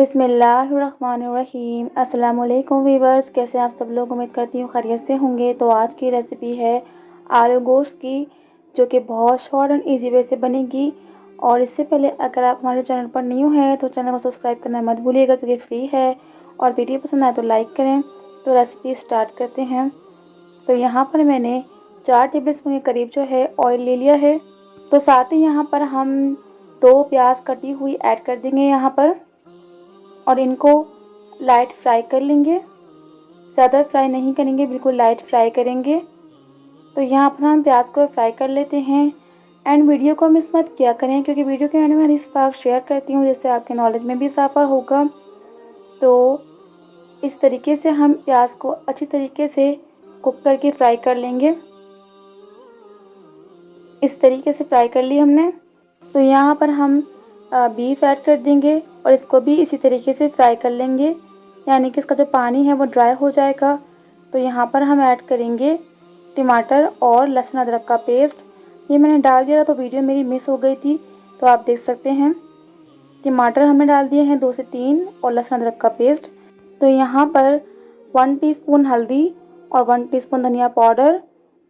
बिस्मिल्लाहिर्रहमानिर्रहीम। अस्सलाम वालेकुम वीवर्स, कैसे आप सब लोग। उम्मीद करती हूँ खैरियत से होंगे। तो आज की रेसिपी है आलू गोश्त की, जो कि बहुत शॉर्ट एंड इजी वे से बनेगी। और इससे पहले अगर आप हमारे चैनल पर न्यू हैं तो चैनल को सब्सक्राइब करना मत भूलिएगा, क्योंकि फ्री है। और वीडियो पसंद आए तो लाइक करें। तो रेसिपी स्टार्ट करते हैं। तो यहाँ पर मैंने 4 टेबल स्पून के करीब जो है ऑयल ले लिया है। तो साथ ही यहाँ पर हम 2 प्याज कटी हुई ऐड कर देंगे यहाँ पर, और इनको लाइट फ्राई कर लेंगे। ज़्यादा फ्राई नहीं करेंगे, बिल्कुल लाइट फ्राई करेंगे। तो यहाँ पर हम प्याज को फ्राई कर लेते हैं। एंड वीडियो को मिस मत किया करें, क्योंकि वीडियो के एंड में हर स्पार्क शेयर करती हूँ, जिससे आपके नॉलेज में भी इजाफा होगा। तो इस तरीके से हम प्याज को अच्छी तरीके से कुक करके फ्राई कर लेंगे। इस तरीके से फ्राई कर ली हमने। तो यहाँ पर हम बीफ ऐड कर देंगे और इसको भी इसी तरीके से फ्राई कर लेंगे, यानी कि इसका जो पानी है वो ड्राई हो जाएगा। तो यहाँ पर हम ऐड करेंगे टमाटर और लहसुन अदरक का पेस्ट। ये मैंने डाल दिया था तो वीडियो मेरी मिस हो गई थी, तो आप देख सकते हैं। टमाटर हमने डाल दिए हैं 2 से 3 और लहसुन अदरक का पेस्ट। तो यहाँ पर 1 टीस्पून हल्दी और 1 टीस्पून धनिया पाउडर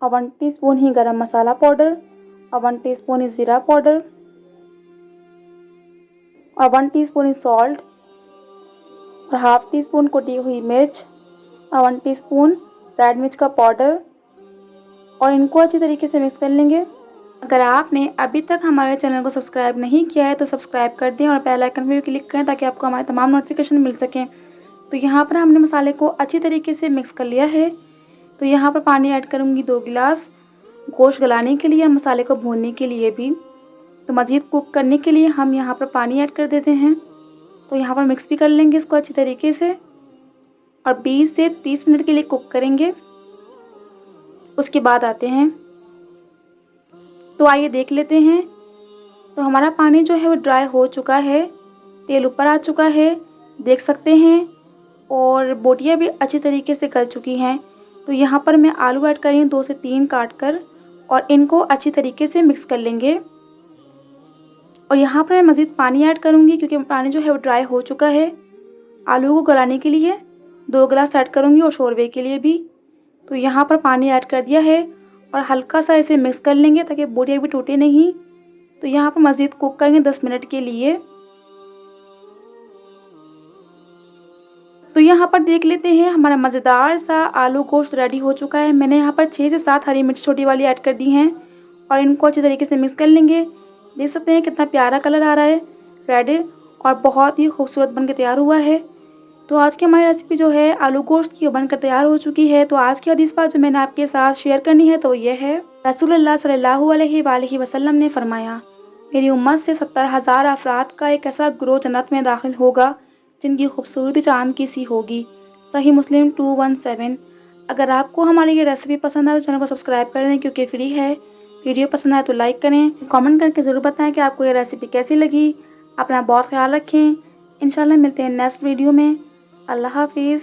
और 1 टीस्पून ही गरम मसाला पाउडर और 1 टीस्पून ही ज़ीरा पाउडर और 1 टीस्पून सॉल्ट और हाफ टी स्पून कुटी हुई मिर्च और 1 टीस्पून रेड मिर्च का पाउडर, और इनको अच्छी तरीके से मिक्स कर लेंगे। अगर आपने अभी तक हमारे चैनल को सब्सक्राइब नहीं किया है तो सब्सक्राइब कर दें और बेल आइकन पर भी क्लिक करें, ताकि आपको हमारे तमाम नोटिफिकेशन मिल सकें। तो यहाँ पर हमने मसाले को अच्छी तरीके से मिक्स कर लिया है। तो यहाँ पर पानी ऐड करूँगी 2 गिलास, गोश्त गलाने के लिए और मसाले को भूनने के लिए भी। तो मज़ीद कुक करने के लिए हम यहाँ पर पानी ऐड कर देते हैं। तो यहाँ पर मिक्स भी कर लेंगे इसको अच्छी तरीके से, और 20 से 30 मिनट के लिए कुक करेंगे। उसके बाद आते हैं, तो आइए देख लेते हैं। तो हमारा पानी जो है वो ड्राई हो चुका है, तेल ऊपर आ चुका है, देख सकते हैं। और बोटियाँ भी अच्छी तरीके से गल चुकी हैं। तो यहाँ पर मैं आलू ऐड कर रही हूँ 2 से 3 काट कर, और इनको अच्छी तरीके से मिक्स कर लेंगे। और यहाँ पर मैं मज़ीद पानी ऐड करूँगी, क्योंकि पानी जो है वो ड्राई हो चुका है। आलू को गलाने के लिए 2 गिलास ऐड करूँगी और शोरबे के लिए भी। तो यहाँ पर पानी ऐड कर दिया है और हल्का सा इसे मिक्स कर लेंगे, ताकि बोटियाँ भी टूटे नहीं। तो यहाँ पर मज़ीद कुक करेंगे 10 मिनट के लिए। तो यहाँ पर देख लेते हैं, हमारा मज़ेदार सा आलू गोश्त रेडी हो चुका है। मैंने यहाँ पर 6 से 7 हरी मिर्च छोटी वाली ऐड कर दी हैं, और इनको अच्छी तरीके से मिक्स कर लेंगे। देख सकते हैं कितना प्यारा कलर आ रहा है रेड, और बहुत ही खूबसूरत बन के तैयार हुआ है। तो आज की हमारी रेसिपी जो है आलू गोश्त की बनकर तैयार हो चुकी है। तो आज की हदीस बात जो मैंने आपके साथ शेयर करनी है तो यह है, रसूलुल्लाह सल्लल्लाहु अलैहि वसल्लम ने फरमाया, मेरी उम्मत से 70,000 अफराद का एक ऐसा ग्रोह जन्नत में दाखिल होगा जिनकी खूबसूरती चांद की सी होगी। सही मुस्लिम 217। अगर आपको हमारी ये रेसिपी पसंद आए तो चैनल को सब्सक्राइब करें, क्योंकि फ्री है। वीडियो पसंद आए तो लाइक करें, कमेंट करके ज़रूर बताएं कि आपको ये रेसिपी कैसी लगी। अपना बहुत ख्याल रखें। इंशाल्लाह मिलते हैं नेक्स्ट वीडियो में। अल्लाह हाफिज़।